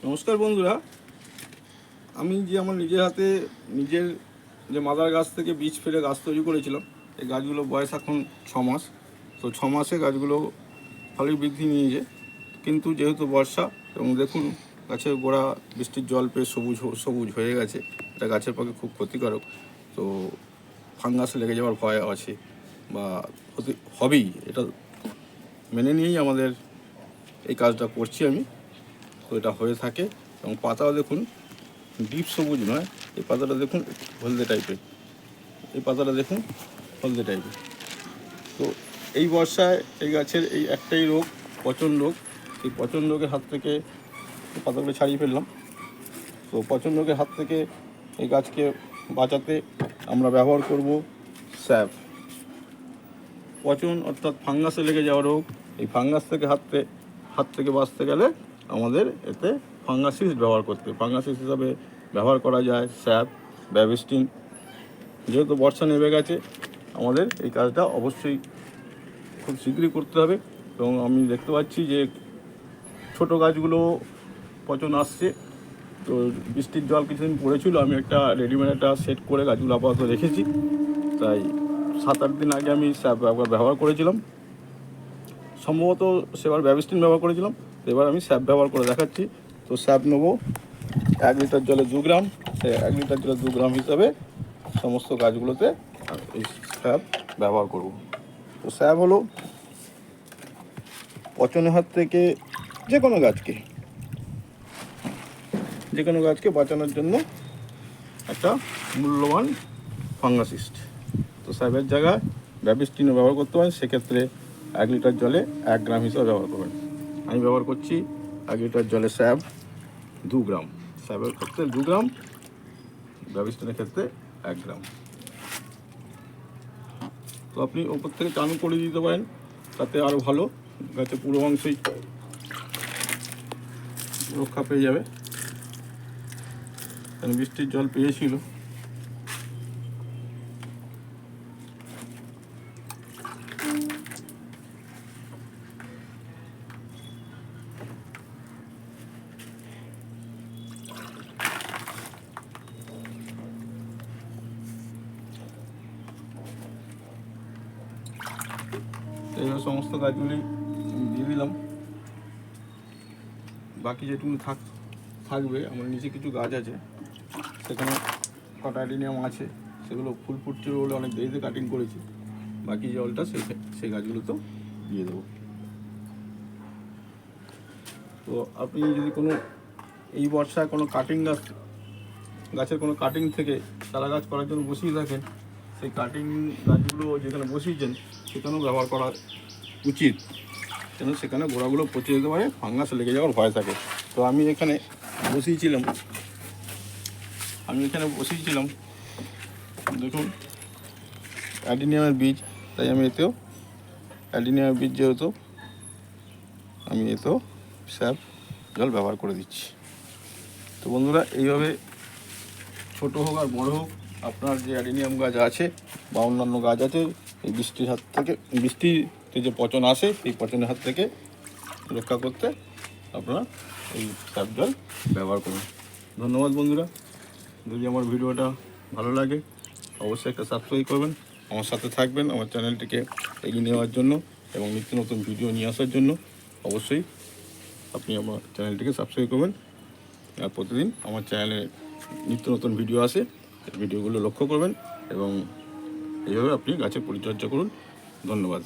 নমস্কার বন্ধুরা, আমি যে আমার নিজের হাতে নিজের যে মাদার গাছ থেকে বীজ ফেলে গাছ তৈরি করেছিলাম, এই গাছগুলো বয়স এখন 6 মাস। তো 6 মাসে গাছগুলো ভালোই বৃদ্ধি নিয়েছে, কিন্তু যেহেতু বর্ষা এবং দেখুন গাছের গোড়া বৃষ্টির জল পেয়ে সবুজ সবুজ হয়ে গেছে, এটা গাছের পক্ষে খুব ক্ষতিকারক। তো ফাঙ্গাস লেগে যাওয়ার ভয় আছে বা হবেই, এটা মেনে নিয়েই আমাদের এই কাজটা করছি আমি। তো এটা হয়ে থাকে এবং পাতাও দেখুন ডিপ সবুজ নয়, এই পাতাটা দেখুন হলদে টাইপের, এই পাতাটা দেখুন হলদে টাইপের। তো এই বর্ষায় এই গাছের এই একটাই রোগ, পচন রোগ। এই পচন রোগের হাত থেকে পাতাগুলো ছাড়িয়ে ফেললাম। তো পচন রোগের হাত থেকে এই গাছকে বাঁচাতে আমরা ব্যবহার করব স্যাপ। পচন অর্থাৎ ফাঙ্গাসে লেগে যাওয়া রোগ, এই ফাঙ্গাস থেকে হাত থেকে বাঁচতে গেলে আমাদের এতে ফাঙ্গাসিস ব্যবহার ফাঙ্গাসিস হিসাবে ব্যবহার করা যায় স্যাপ, ব্যাবিস্টিন। যেহেতু বর্ষা নেমে গেছে, আমাদের এই কাজটা অবশ্যই খুব শীঘ্রই করতে হবে। এবং আমি দেখতে পাচ্ছি যে ছোট গাছগুলো পচন আসছে। তো বৃষ্টির জল কিছুদিন পড়েছিল, আমি একটা রেডিমেড একটা সেট করে গাছগুলো আপাতত রেখেছি। তাই 7-8 দিন আগে আমি স্যাপ ব্যবহার করেছিলাম, সম্ভবত সেবার ব্যাবিস্টিন ব্যবহার করেছিলাম। এবার আমি স্যাপ ব্যবহার করে দেখাচ্ছি। তো স্যাপ নেবো 1 লিটার জলে 2 গ্রাম, সেই 1 লিটার জলে 2 গ্রাম হিসাবে সমস্ত গাছগুলোতে এই স্যাপ ব্যবহার করব। তো স্যাপ হলো পচনের হাত থেকে যে কোনো গাছকে বাঁচানোর জন্য একটা মূল্যবান ফাঙ্গাসিস্ট। তো স্যাপের জায়গায় ব্যাবিস্টিনও ব্যবহার করতে পারেন, সেক্ষেত্রে 1 লিটার জলে 1 গ্রাম হিসাবে ব্যবহার করবেন। আমি ব্যবহার করছি 1 লিটার জলে স্যাপ 2 গ্রাম, স্যাপের ক্ষেত্রে 2 গ্রাম, ব্যাবিস্টিনের ক্ষেত্রে 1 গ্রাম। তো আপনি ওপর থেকে চান করে দিতে পারেন, তাতে আরও ভালো, গাছে পুরো অংশই রক্ষা পেয়ে যাবে। কারণ বৃষ্টির জল পেয়েছিল। এইভাবে সমস্ত গাছগুলি দিয়ে দিলাম। বাকি যেটুকু থাকবে, আমার নিচে কিছু গাছ আছে, সেখানে কটা অ্যাডিনিয়াম আছে, সেগুলো ফুল ফুটছিল বলে অনেক দেরিতে কাটিং করেছি। বাকি জলটা সেই গাছগুলোতেও দিয়ে দেবো। তো আপনি যদি কোনো এই বর্ষায় কোনো গাছের কোনো কাটিং থেকে চারা গাছ করার জন্য বসিয়ে থাকেন, সেই কাটিং গাছগুলো যেখানে বসিয়েছেন সেখানেও ব্যবহার করা উচিত, কেন সেখানে গোড়াগুলো পচে যেতে পারে, ফাঙ্গাস লেগে যাওয়ার ভয় থাকে। তো আমি এখানে বসিয়েছিলাম দেখুন অ্যাডিনিয়ামের বীজ, তাই আমি এতেও অ্যাডিনিয়ামের বীজ যেহেতু আমি এতেও স্যাপ জল ব্যবহার করে দিচ্ছি। তো বন্ধুরা, এইভাবে ছোটো হোক আর বড়ো হোক, আপনার যে অ্যাডিনিয়াম গাছ আছে বা অন্যান্য গাছ আছে, এই বৃষ্টিতে যে পচন আসে, এই পচনের হাত থেকে রক্ষা করতে আপনারা এই স্যাপ জল ব্যবহার করুন। ধন্যবাদ বন্ধুরা। যদি আমার ভিডিওটা ভালো লাগে অবশ্যই একটা সাবস্ক্রাইব করবেন, আমার সাথে থাকবেন আমার চ্যানেলটিকে এগিয়ে নেওয়ার জন্য এবং নিত্য নতুন ভিডিও নিয়ে আসার জন্য। অবশ্যই আপনি আমার চ্যানেলটিকে সাবস্ক্রাইব করবেন, আর প্রতিদিন আমার চ্যানেলে নিত্য নতুন ভিডিও আসে, ভিডিওগুলো লক্ষ্য করবেন এবং এইভাবে আপনি গাছের পরিচর্যা করুন। ধন্যবাদ।